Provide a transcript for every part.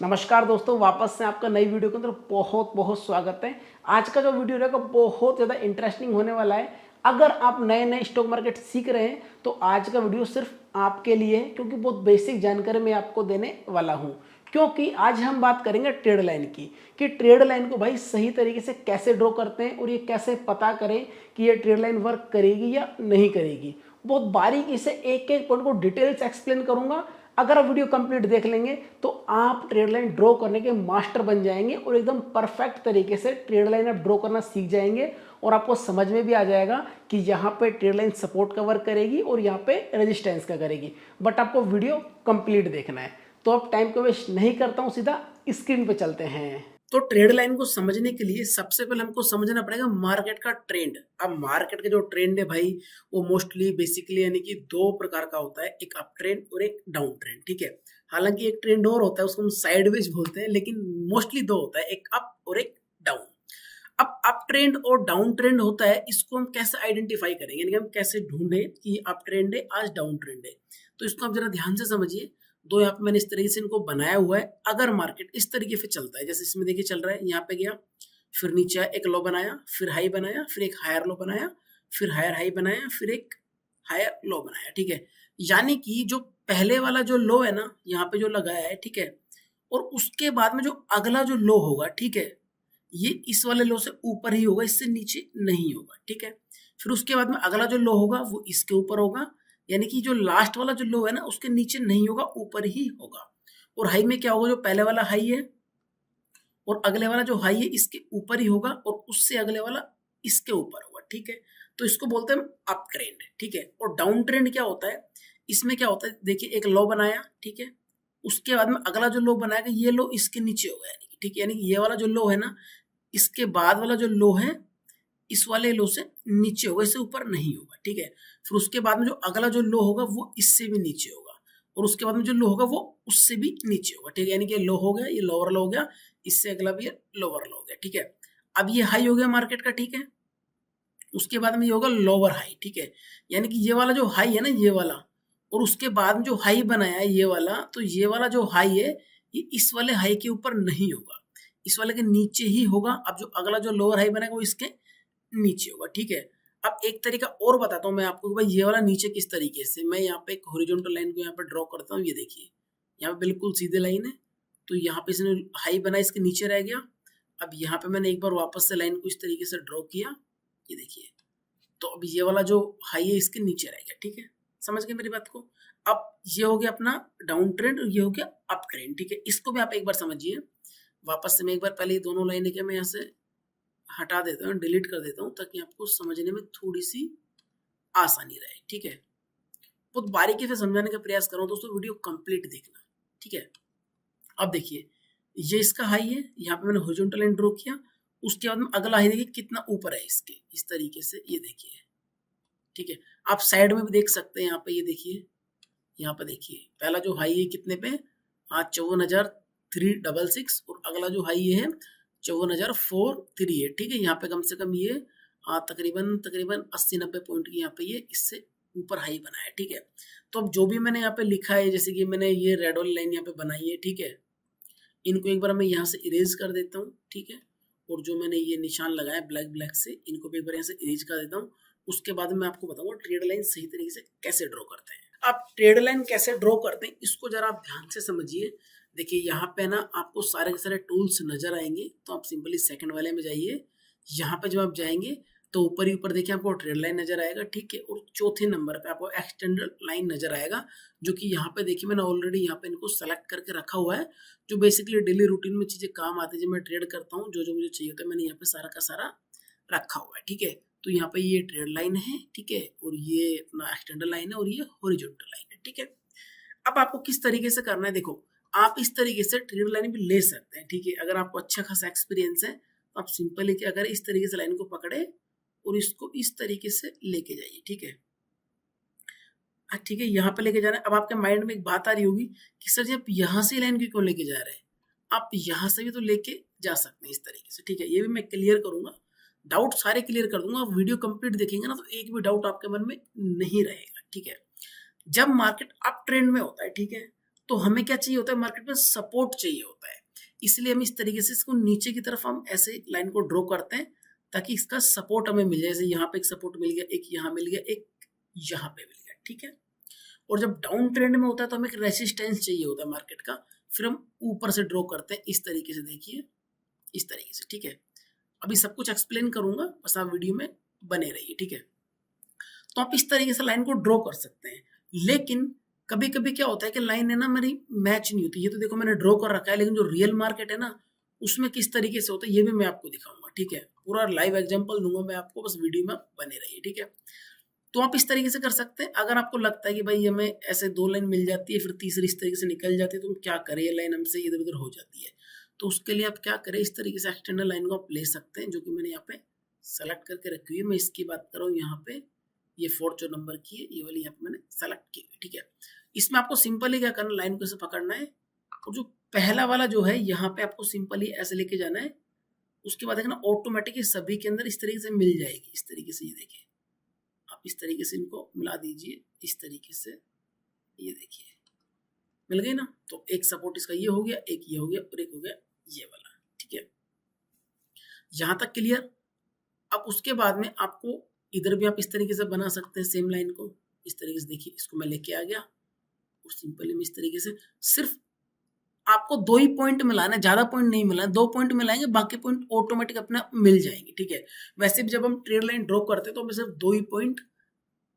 नमस्कार दोस्तों, वापस से आपका नई वीडियो के अंदर बहुत बहुत स्वागत है। आज का जो वीडियो रहेगा बहुत ज़्यादा इंटरेस्टिंग होने वाला है। अगर आप नए नए स्टॉक मार्केट सीख रहे हैं तो आज का वीडियो सिर्फ आपके लिए है, क्योंकि बहुत बेसिक जानकारी मैं आपको देने वाला हूं। क्योंकि आज हम बात करेंगे ट्रेड लाइन की, कि ट्रेड लाइन को भाई सही तरीके से कैसे ड्रॉ करते हैं और ये कैसे पता करें कि ये ट्रेड लाइन वर्क करेगी या नहीं करेगी। बहुत बारीकी से एक एक पॉइंट को डिटेल्स एक्सप्लेन करूंगा। अगर आप वीडियो कंप्लीट देख लेंगे तो आप ट्रेड लाइन ड्रॉ करने के मास्टर बन जाएंगे और एकदम परफेक्ट तरीके से ट्रेड लाइन आप ड्रॉ करना सीख जाएंगे और आपको समझ में भी आ जाएगा कि यहाँ पे ट्रेड लाइन सपोर्ट का वर्क करेगी और यहाँ पे रेजिस्टेंस का करेगी। बट आपको वीडियो कंप्लीट देखना है, तो अब टाइम को वेस्ट नहीं करता हूँ, सीधा स्क्रीन पे चलते हैं। तो ट्रेड लाइन को समझने के लिए सबसे पहले हमको समझना पड़ेगा मार्केट का ट्रेंड। अब मार्केट का जो ट्रेंड है भाई, वो मोस्टली बेसिकली यानी कि दो प्रकार का होता है, एक अप ट्रेंड और एक डाउन ट्रेंड। ठीक है, हालांकि एक ट्रेंड और होता है, उसको हम साइडवेज बोलते हैं, लेकिन मोस्टली दो होता है, एक अप और एक डाउन। अब अप ट्रेंड और डाउन ट्रेंड होता है, इसको हम कैसे आइडेंटिफाई करेंगे, यानी कि हम कैसे ढूंढे कि ये अप ट्रेंड है, आज डाउन ट्रेंड है। तो इसको आप जरा ध्यान से समझिए। दो यहाँ पे मैंने इस तरीके से इनको बनाया हुआ है। अगर मार्केट इस तरीके से चलता है, जैसे इसमें देखिए चल रहा है, यहाँ पे गया, फिर नीचे एक लो बनाया, फिर हाई बनाया, फिर एक हायर लो बनाया, फिर हायर हाई बनाया, फिर एक हायर लो बनाया। ठीक है, यानी कि जो पहले वाला जो लो है ना, यहाँ पे जो लगाया है, ठीक है, और उसके बाद में जो अगला जो लो होगा, ठीक है, ये इस वाले लो से ऊपर ही होगा, इससे नीचे नहीं होगा। ठीक है, फिर उसके बाद में अगला जो लो होगा वो इसके ऊपर होगा, यानी कि जो लास्ट वाला जो लो है ना, उसके नीचे नहीं होगा, ऊपर ही होगा। और हाई में क्या होगा, जो पहले वाला हाई है और अगले वाला जो हाई है इसके ऊपर ही होगा, और उससे अगले वाला इसके ऊपर होगा। ठीक है, तो इसको बोलते हैं अप ट्रेंड। ठीक है, और डाउन ट्रेंड क्या होता है, इसमें क्या होता है, देखिए एक लो बनाया, ठीक है, उसके बाद में अगला जो लो बनाएगा, ये लो इसके नीचे होगा, यानी कि ठीक है, यानी कि ये वाला जो लो है ना, इसके बाद वाला जो लो है इस वाले लो से नीचे होगा, इससे ऊपर नहीं होगा। ठीक है, फिर उसके बाद में जो अगला जो लो होगा वो इससे भी नीचे होगा, और उसके बाद में जो लो होगा वो उससे भी नीचे होगा। ठीक है, यानी कि लो हो गया, ये लोअर लो हो गया, इससे अगला भी लोअर लो हो गया। ठीक है, अब ये हाई हो गया मार्केट का। ठीक है, उसके बाद में ये होगा लोअर हाई। ठीक है, यानी कि ये वाला जो हाई है ना, ये वाला, और उसके बाद में जो हाई बनाया है ये वाला, तो ये वाला जो हाई है ये इस वाले हाई के ऊपर नहीं होगा, इस वाले के नीचे ही होगा। अब जो अगला जो लोअर हाई बनेगा वो इसके नीचे होगा। ठीक है, अब एक तरीका और बताता हूँ मैं आपको कि भाई ये वाला नीचे किस तरीके से। मैं यहाँ पे एक हॉरिजॉन्टल लाइन को यहाँ पे ड्रॉ करता हूँ, ये देखिए यहाँ पे बिल्कुल सीधे लाइन है, तो यहाँ पे इसने हाई बना, इसके नीचे रह गया। अब यहाँ पे मैंने एक बार वापस से लाइन को इस तरीके से ड्रॉ किया, ये देखिए, तो अब ये वाला जो हाई है इसके नीचे रह गया। ठीक है, समझ गए मेरी बात को। अब ये हो गया अपना डाउन ट्रेंड और ये हो गया अप ट्रेंड। ठीक है, इसको भी आप एक बार समझिए। वापस से मैं एक बार पहले ये दोनों लाइनें क्या मैं यहाँ से हटा देता हूँ, डिलीट कर देता हूँ, ताकि आपको समझने में थोड़ी सी आसानी रहे। ठीक है, बहुत बारीकी से समझाने का प्रयास करो दोस्तों, वीडियो कंप्लीट देखना। ठीक है, अब देखिए ये इसका हाई है, यहाँ पे मैंने हॉरिजॉन्टल लाइन ड्रॉ किया, उसके बाद में अगला हाई देखिए कितना ऊपर है इसके, इस तरीके से, ये देखिए। ठीक है, आप साइड में भी देख सकते हैं, यहाँ पे ये देखिए, यहाँ पे देखिए पहला जो हाई है कितने पे, आज 54,366, और अगला जो हाई है 54,438। ठीक है, यहाँ पे कम से कम ये तकरीबन तकरीबन 80-90 पॉइंट की यहाँ पे ये इससे ऊपर हाई बना है। ठीक है, तो अब जो भी मैंने यहाँ पे लिखा है, जैसे कि मैंने ये रेड वाली लाइन यहाँ पे बनाई है, ठीक है, इनको एक बार मैं यहाँ से इरेज कर देता हूँ। ठीक है, और जो मैंने ये निशान लगाया ब्लैक ब्लैक से, इनको भी एक बार यहाँ से इरेज कर देता हूँ। उसके बाद मैं आपको बताऊंगा ट्रेड लाइन सही तरीके से कैसे ड्रॉ करते हैं। आप ट्रेड लाइन कैसे ड्रॉ करते हैं इसको जरा आप ध्यान से समझिए। देखिए यहाँ पे ना आपको सारे के सारे टूल्स नजर आएंगे, तो आप सिंपली सेकंड वाले में जाइए। यहाँ पे जब आप जाएंगे तो ऊपर ही ऊपर देखिए आपको ट्रेड लाइन नजर आएगा। ठीक है, और चौथे नंबर पे आपको एक्सटेंडेड लाइन नजर आएगा, जो कि यहाँ पे देखिए मैंने ऑलरेडी यहाँ पे इनको सेलेक्ट करके रखा हुआ है, जो बेसिकली डेली रूटीन में चीजें काम आती है। जब मैं ट्रेड करता हूँ, जो जो मुझे चाहिए होता है मैंने यहाँ पे सारा का सारा रखा हुआ है। ठीक है, तो यहाँ पे ये ट्रेड लाइन है, ठीक है, और ये अपना एक्सटेंडर लाइन है, और ये हॉरिजॉन्टल लाइन है। ठीक है, अब आपको किस तरीके से करना है, देखो आप इस तरीके से ट्रेड लाइन भी ले सकते हैं। ठीक है, अगर आपको अच्छा खासा एक्सपीरियंस है तो आप सिंपली क्या करें, इस तरीके से लाइन को पकड़े और इसको इस तरीके से लेके जाइए। ठीक है, ठीक है, यहाँ पे लेके जाना है। अब आपके माइंड में एक बात आ रही होगी कि सर जी आप यहाँ से लाइन क्यों लेके जा रहे हैं, आप यहाँ से भी तो लेके जा सकते हैं इस तरीके से। ठीक है, ये भी मैं क्लियर करूंगा, डाउट सारे क्लियर कर दूंगा। आप वीडियो कंप्लीट देखेंगे ना तो एक भी डाउट आपके मन में नहीं रहेगा। ठीक है, जब मार्केट अप ट्रेंड में होता है, ठीक है, तो हमें क्या चाहिए होता है, मार्केट में सपोर्ट चाहिए होता है, इसलिए हम इस तरीके से इसको नीचे की तरफ हम ऐसे लाइन को ड्रॉ करते हैं ताकि इसका सपोर्ट हमें मिल जाए। जैसे यहाँ पे एक सपोर्ट मिल गया, एक यहाँ मिल गया, एक यहाँ पे मिल गया, ठीक है। और जब डाउन ट्रेंड में होता है तो हमें एक रेसिस्टेंस चाहिए होता है मार्केट का, फिर हम ऊपर से ड्रॉ करते हैं इस तरीके से, देखिए इस तरीके से, ठीक है। अभी सब कुछ एक्सप्लेन करूंगा, बस आप वीडियो में बने रहिए, ठीक है। तो आप इस तरीके से लाइन को ड्रॉ कर सकते हैं, लेकिन कभी कभी क्या होता है कि लाइन है ना मेरी मैच नहीं होती। ये तो देखो मैंने ड्रॉ कर रखा है, लेकिन जो रियल मार्केट है ना उसमें किस तरीके से होता है ये भी मैं आपको दिखाऊंगा, ठीक है। पूरा लाइव एग्जांपल दूंगा मैं आपको, बस वीडियो में बने रहिए, ठीक है। तो आप इस तरीके से कर सकते हैं। अगर आपको लगता है कि भाई हमें ऐसे 2 लाइन मिल जाती है, फिर तीसरी इस तरीके से निकल जाती है, तो हम क्या करें, ये लाइन हमसे इधर उधर हो जाती है, तो उसके लिए आप क्या करें, इस तरीके से एक्सटर्नल लाइन को आप ले सकते हैं, जो कि मैंने यहाँ पे सेलेक्ट करके रखी हुई है। मैं इसकी बात कर रहा हूँ, यहाँ पे ये 4 जो नंबर की है, ये वाली यहाँ पे मैंने सेलेक्ट की हुई, ठीक है। इसमें आपको सिंपली क्या करना, लाइन को ऐसे पकड़ना है, और जो पहला वाला जो है यहाँ पे आपको सिंपली ऐसे लेके जाना है। उसके बाद देखना ऑटोमेटिक सभी के अंदर इस तरीके से मिल जाएगी, इस तरीके से, ये देखिए आप इस तरीके से इनको मिला दीजिए, इस तरीके से, ये देखिए मिल गई ना। तो एक सपोर्ट इसका ये हो गया, एक ये हो गया, और एक हो गया ये वाला, ठीक है। यहां तक क्लियर। अब उसके बाद में आपको इधर भी आप इस तरीके से बना सकते हैं सेम लाइन को, इस तरीके से, देखिए इसको मैं लेके आ गया और सिंपली में इस तरीके से सिर्फ आपको 2 ही पॉइंट मिलाना है, ज्यादा पॉइंट नहीं मिलाना, 2 पॉइंट मिलाएंगे, बाकी पॉइंट ऑटोमेटिक अपने मिल जाएंगे, ठीक है। वैसे भी जब हम ट्रेड लाइन ड्रॉ करते हैं तो हमें सिर्फ 2 ही पॉइंट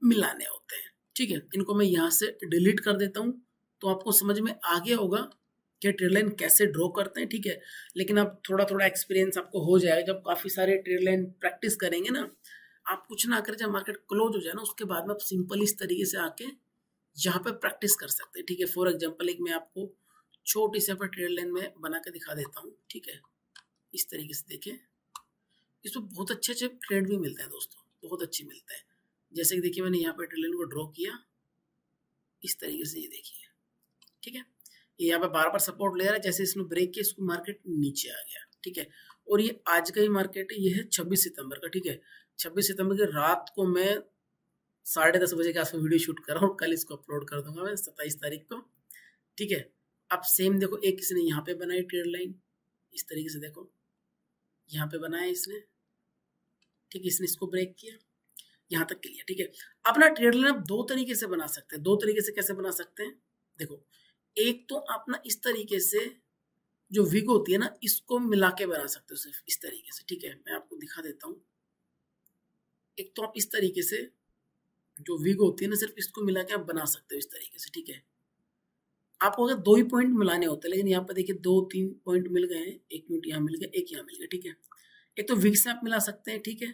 मिलाने होते हैं, ठीक है। इनको मैं यहाँ से डिलीट कर देता हूँ, तो आपको समझ में आ गया होगा कि ट्रेड लाइन कैसे ड्रॉ करते हैं, ठीक है। लेकिन अब थोड़ा थोड़ा एक्सपीरियंस आपको हो जाएगा, जब काफी सारे ट्रेड लाइन प्रैक्टिस करेंगे ना, आप कुछ ना करें, जब मार्केट क्लोज हो जाए ना उसके बाद में आप सिंपल इस तरीके से आके यहाँ पे प्रैक्टिस कर सकते हैं, ठीक है। फॉर एग्जाम्पल एक मैं आपको छोटी सी ट्रेड लाइन में बना के दिखा देता हूँ, ठीक है। इस तरीके से देखें, इसमें बहुत अच्छे अच्छे ट्रेड भी मिलते हैं दोस्तों, बहुत अच्छे मिलते हैं। जैसे कि देखिए मैंने यहाँ पे ट्रेड लाइन को ड्रॉ किया इस तरीके से, ये देखिए, ठीक है। ये यहाँ पे बार बार सपोर्ट ले रहा है, जैसे इसमें ब्रेक किया इसको मार्केट नीचे आ गया, ठीक है। और ये आज का ही मार्केट है, ये है 26 सितंबर का, ठीक है। 26 सितंबर की रात को मैं 10:30 बजे के आसपास वीडियो शूट कर रहा हूँ, कल इसको अपलोड कर दूंगा मैं 27 तारीख को, ठीक है। अब सेम देखो, एक किसी ने यहाँ पे बनाई ट्रेड लाइन इस तरीके से, देखो यहाँ पे बनाया इसने, ठीक है। इसने इसको ब्रेक किया, यहाँ तक क्लियर, ठीक है। अपना ट्रेड लाइन आप 2 तरीके से बना सकते हैं। 2 तरीके से कैसे बना सकते हैं, देखो एक तो आप ना इस तरीके से जो विग होती है ना इसको मिला के बना सकते हो, सिर्फ इस तरीके से, ठीक है। मैं आपको दिखा देता हूँ। एक तो आप इस तरीके से जो विग होती है ना सिर्फ इसको मिला के आप बना सकते हो इस तरीके से, ठीक है। आपको अगर 2 ही पॉइंट मिलाने होते हैं, लेकिन यहाँ पर देखिए 2-3 पॉइंट मिल गए हैं, एक पॉइंट यहाँ मिल गया, एक यहाँ मिल गया, ठीक है। एक तो विग से आप मिला सकते हैं, ठीक है,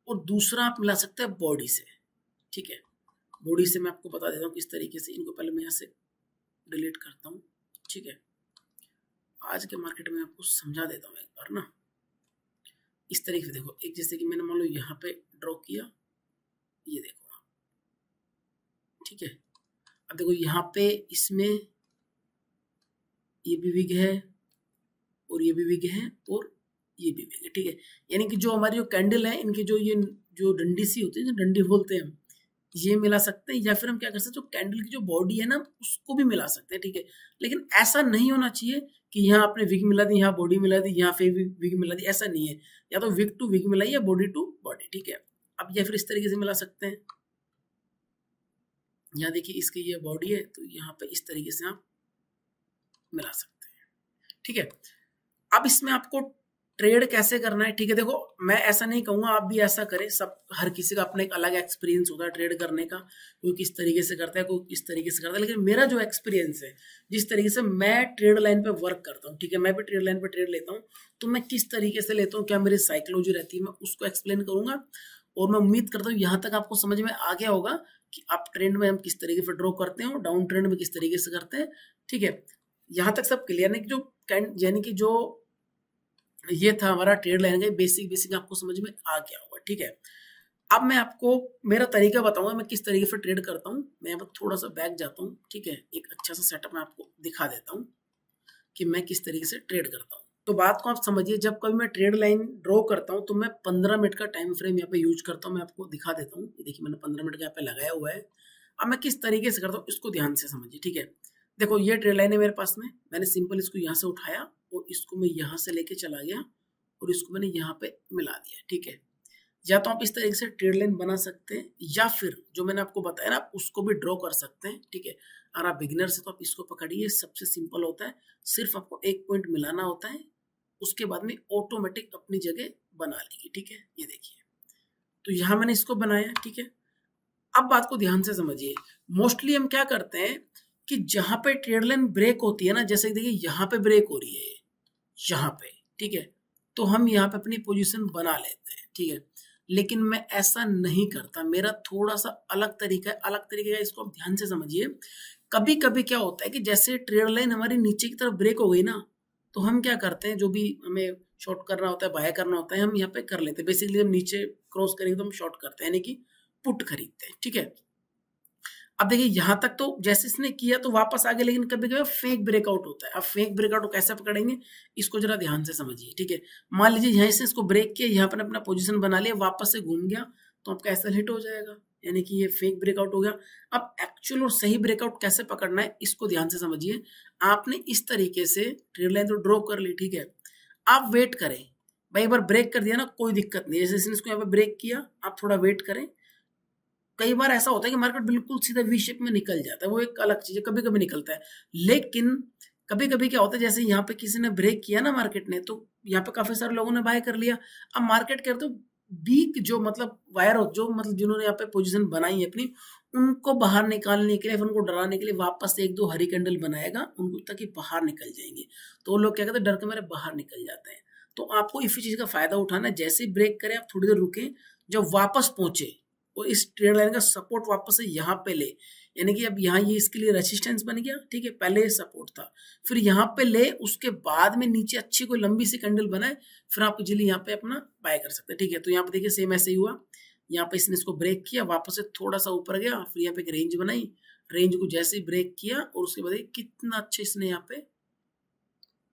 और दूसरा आप मिला सकते हैं बॉडी से, ठीक है। बॉडी से मैं आपको बता देता हूँ किस तरीके से। इनको पहले मैं यहाँ से डिलीट करता हूँ, ठीक है। आज के मार्केट में आपको समझा देता हूँ एक बार ना, इस तरीके से देखो। एक जैसे कि मैंने मान लो यहाँ पे ड्रॉ किया, ये देखो, ठीक है। अब देखो यहाँ पे इसमें ये भी विग है और ये भी विग है और ये भी विग है, ठीक है। यानी कि जो हमारी जो कैंडल है इनकी जो ये जो डंडी सी होती है, जो डंडी बोलते हैं, ये मिला सकते हैं, या फिर हम क्या कर सकते हैं, जो कैंडल की जो बॉडी है ना उसको भी मिला सकते हैं, ठीक है। लेकिन ऐसा नहीं होना चाहिए कि यहाँ आपने विग मिला दी, यहाँ बॉडी मिला दी, यहाँ फिर विग मिला दी, ऐसा नहीं है। या तो विग टू विग मिलाई या बॉडी टू बॉडी, ठीक है। अब या फिर इस तरीके से मिला सकते हैं। यहाँ देखिए इसकी ये बॉडी है, तो यहाँ पे इस तरीके से आप मिला सकते हैं, ठीक है। अब इसमें आपको ट्रेड कैसे करना है, ठीक है। देखो मैं ऐसा नहीं कहूंगा आप भी ऐसा करें, सब हर किसी का अपना एक अलग एक्सपीरियंस होता है ट्रेड करने का, कोई किस तरीके से करता है, कोई किस तरीके से करता है। लेकिन मेरा जो एक्सपीरियंस है, जिस तरीके से मैं ट्रेड लाइन पे वर्क करता हूँ, ठीक है, मैं भी ट्रेड लाइन पे ट्रेड लेता हूँ, तो मैं किस तरीके से लेता हूँ, क्या मेरी साइकोलॉजी रहती है, मैं उसको एक्सप्लेन करूंगा। और मैं उम्मीद करता हूँ यहाँ तक आपको समझ में आ गया होगा कि आप ट्रेंड में हम किस तरीके से ड्रॉ करते हैं, डाउन ट्रेंड में किस तरीके से करते हैं, ठीक है। यहाँ तक सब क्लियर है कि जो यानी कि जो ये था हमारा ट्रेड लाइन का बेसिक आपको समझ में आ गया होगा, ठीक है। अब मैं आपको मेरा तरीका बताऊंगा, मैं किस तरीके से ट्रेड करता हूँ। मैं यहाँ पर थोड़ा सा बैक जाता हूँ, ठीक है, एक अच्छा सा सेटअप मैं आपको दिखा देता हूँ कि मैं किस तरीके से ट्रेड करता हूँ। तो बात को आप समझिए, जब कभी मैं ट्रेड लाइन ड्रॉ करता हूँ तो मैं 15 मिनट का टाइम फ्रेम यहाँ पे यूज करता हूँ। मैं आपको दिखा देता हूँ, देखिए मैंने 15 मिनट का यहाँ पे लगाया हुआ है। अब मैं किस तरीके से करता हूँ इसको ध्यान से समझिए, ठीक है। देखो ये ट्रेड लाइन है मेरे पास में, मैंने सिंपल इसको यहाँ से उठाया और इसको मैं यहाँ से लेके चला गया और इसको मैंने यहाँ पे मिला दिया, ठीक है। या तो आप इस तरीके से ट्रेड लाइन बना सकते हैं या फिर जो मैंने आपको बताया ना, आप उसको भी ड्रॉ कर सकते हैं, ठीक है। अगर आप बिगिनर से तो आप इसको पकड़िए, सबसे सिंपल होता है, सिर्फ आपको एक पॉइंट मिलाना होता है, उसके बाद में ऑटोमेटिक अपनी जगह बना लेगी, ठीक है। ये देखिए, तो यहाँ मैंने इसको बनाया, ठीक है। अब बात को ध्यान से समझिए, मोस्टली हम क्या करते हैं कि जहां पे ट्रेड लाइन ब्रेक होती है ना, जैसे देखिए यहाँ पे ब्रेक हो रही है, यहाँ पे, ठीक है, तो हम यहाँ पे अपनी पोजीशन बना लेते हैं, ठीक है। लेकिन मैं ऐसा नहीं करता, मेरा थोड़ा सा अलग तरीका है, अलग तरीके का, इसको आप ध्यान से समझिए। कभी कभी क्या होता है कि जैसे ट्रेड लाइन हमारी नीचे की तरफ ब्रेक हो गई ना, तो हम क्या करते हैं, जो भी हमें शॉर्ट करना होता है, बाय करना होता है, हम यहाँ पे कर लेते हैं। बेसिकली हम नीचे क्रॉस करेंगे तो हम शॉर्ट करते हैं, यानी कि पुट खरीदते हैं, ठीक है। अब देखिए यहाँ तक तो जैसे इसने किया तो वापस आ गया, लेकिन कभी कभी फेक ब्रेकआउट होता है। अब फेक ब्रेकआउट कैसे पकड़ेंगे, इसको जरा ध्यान से समझिए, ठीक है। मान लीजिए यहीं से इसको ब्रेक किया, यहाँ पर अपना पोजीशन बना लिया, वापस से घूम गया, तो आपका ऐसा हिट हो जाएगा, यानी कि ये फेक ब्रेकआउट हो गया। अब एक्चुअल और सही ब्रेकआउट कैसे पकड़ना है, इसको ध्यान से समझिए। आपने इस तरीके से ट्रेड लाइन तो ड्रॉ कर ली, ठीक है। आप वेट करें भाई, एक बार ब्रेक कर दिया ना, कोई दिक्कत नहीं, जैसे इसने इसको यहाँ पे ब्रेक किया, आप थोड़ा वेट करें। कई बार ऐसा होता है कि मार्केट बिल्कुल सीधा वी शेप में निकल जाता है, वो एक अलग चीज है, कभी कभी निकलता है। लेकिन कभी कभी क्या होता है, जैसे यहाँ पे किसी ने ब्रेक किया ना मार्केट ने, तो यहाँ पे काफी सारे लोगों ने बाय कर लिया। अब मार्केट क्या करते, वीक जो मतलब वायर जो मतलब जिन्होंने यहाँ पे पोजीशन बनाई है अपनी, उनको बाहर निकालने के लिए, फिर उनको डराने के लिए वापस से एक दो हरी कैंडल बनाएगा उनको, ताकि बाहर निकल जाएंगे। तो वो लोग क्या कहते हैं, डर के मारे बाहर निकल जाते हैं। तो आपको इसी चीज का फायदा उठाना है, जैसे ही ब्रेक करें आप थोड़ी देर रुकें, जब वापस पहुंचे और इस ट्रेड लाइन का सपोर्ट वापस से यहाँ पे ले, यानी कि अब यहाँ ये इसके लिए रेजिस्टेंस बन गया, ठीक है। पहले ये सपोर्ट था, फिर यहाँ पे ले, उसके बाद में नीचे अच्छी कोई लंबी सी कैंडल बनाए, फिर आप इजीली यहाँ पे अपना बाय कर सकते हैं, ठीक है। तो यहाँ पे देखिए सेम ऐसे ही हुआ, यहाँ पे इसने इसको ब्रेक किया, वापस से थोड़ा सा ऊपर गया, फिर यहाँ पे एक रेंज बनाई, रेंज को जैसे ही ब्रेक किया और उसके बाद कितना अच्छा इसने यहाँ पे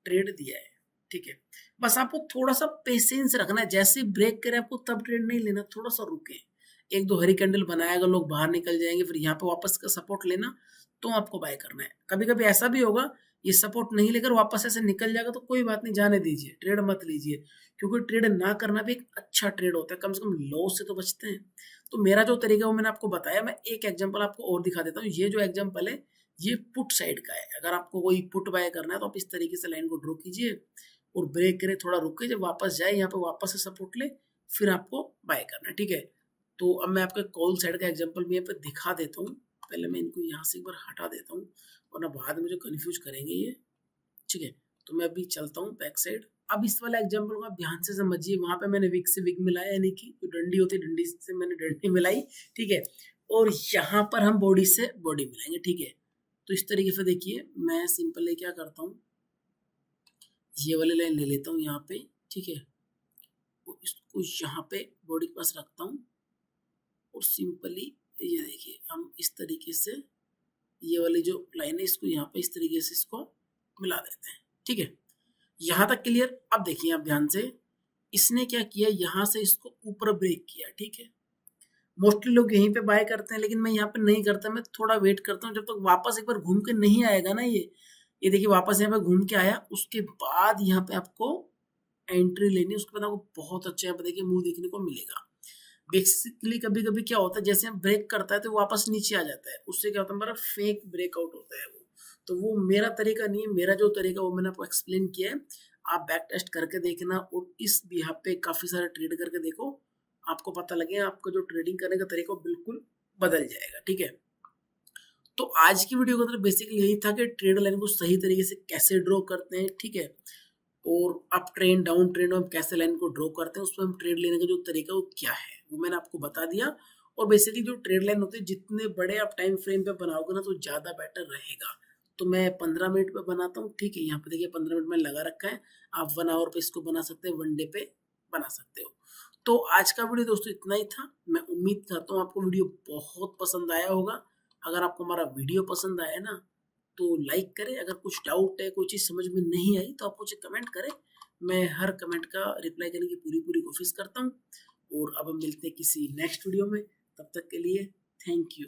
ट्रेड दिया है, ठीक है। बस आपको थोड़ा सा पेशेंस रखना है, जैसे ही ब्रेक करे आपको तब ट्रेड नहीं लेना, थोड़ा सा रुके, एक दो हरी कैंडल बनाया, अगर लोग बाहर निकल जाएंगे, फिर यहाँ पे वापस का सपोर्ट लेना, तो आपको बाय करना है। कभी कभी ऐसा भी होगा, ये सपोर्ट नहीं लेकर वापस ऐसे निकल जाएगा, तो कोई बात नहीं, जाने दीजिए, ट्रेड मत लीजिए, क्योंकि ट्रेड ना करना भी एक अच्छा ट्रेड होता है, कम से कम लॉस से तो बचते हैं। तो मेरा जो तरीका है वो मैंने आपको बताया। मैं एक एग्जांपल आपको और दिखा देता हूँ। ये जो एग्जांपल है ये पुट साइड का है। अगर आपको कोई पुट बाय करना है तो आप इस तरीके से लाइन को ड्रॉ कीजिए और ब्रेक करे, थोड़ा रुके, जब वापस जाए यहाँ पे वापस से सपोर्ट ले, फिर आपको बाय करना है, ठीक है। तो अब मैं आपको कॉल साइड का एग्जांपल भी यहाँ पे दिखा देता हूँ। पहले मैं इनको यहाँ से एक बार हटा देता हूँ, वरना बाद में जो कंफ्यूज करेंगे ये, ठीक है। तो मैं अभी चलता हूँ बैक साइड। अब इस वाला एग्जांपल को आप ध्यान से समझिए। वहां पे मैंने विक से विक मिलाया, यानी कि जो डंडी होती है डंडी से मैंने डंडी मिलाई, ठीक है। और यहाँ पर हम बॉडी से बॉडी मिलाएंगे, ठीक है। तो इस तरीके से देखिए, मैं सिंपली क्या करता हूँ, ये वाली लाइन ले लेता हूँ यहाँ पे, ठीक है। और इसको यहाँ पे बॉडी के पास रखता हूँ और सिंपली ये देखिए, हम इस तरीके से ये वाली जो लाइन है इसको यहाँ पे इस तरीके से इसको मिला देते हैं, ठीक है। यहाँ तक क्लियर। अब देखिए आप ध्यान से, इसने क्या किया, यहाँ से इसको ऊपर ब्रेक किया, ठीक है। मोस्टली लोग यहीं पे बाय करते हैं, लेकिन मैं यहाँ पे नहीं करता, मैं थोड़ा वेट करता हूँ जब तक वापस एक बार घूम के नहीं आएगा ना। ये देखिए वापस यहाँ पे घूम के आया, उसके बाद यहाँ पे आपको एंट्री लेनी, उसके बाद आपको बहुत अच्छा यहाँ पे देखिए मूव देखने को मिलेगा। बेसिकली कभी कभी क्या होता है, जैसे हम ब्रेक करता है तो वापस नीचे आ जाता है, उससे क्या होता है, हमारा फेक ब्रेकआउट होता है वो। तो वो मेरा तरीका नहीं है, मेरा जो तरीका वो मैंने आपको एक्सप्लेन किया है। आप बैक टेस्ट करके देखना और इस बिहाफ पे काफी सारे ट्रेड करके देखो, आपको पता लगे आपका जो ट्रेडिंग करने का तरीका बिल्कुल बदल जाएगा, ठीक है। तो आज की वीडियो का मतलब बेसिकली यही था कि ट्रेड लाइन को सही तरीके से कैसे ड्रॉ करते हैं, ठीक है। और अप ट्रेंड डाउन ट्रेंड में कैसे लाइन को ड्रॉ करते हैं, उसमें हम ट्रेड लेने का जो तरीका वो क्या है वो मैंने आपको बता दिया। और बेसिकली जो ट्रेड लाइन होती है, जितने बड़े आप टाइम फ्रेम पे बनाओगे ना तो ज़्यादा बेटर रहेगा। तो मैं 15 मिनट पे बनाता हूँ, ठीक है। यहाँ पे देखिए 15 मिनट में लगा रखा है, आप 1 आवर पे इसको बना सकते हैं, 1 डे पे बना सकते हो। तो आज का वीडियो दोस्तों इतना ही था। मैं उम्मीद करता हूँ आपको वीडियो बहुत पसंद आया होगा। अगर आपको हमारा वीडियो पसंद आया ना तो लाइक करें, अगर कुछ डाउट है, कोई चीज़ समझ में नहीं आई तो आप मुझे कमेंट करें, मैं हर कमेंट का रिप्लाई करने की पूरी कोशिश करता हूँ। और अब हम मिलते हैं किसी नेक्स्ट वीडियो में, तब तक के लिए थैंक यू।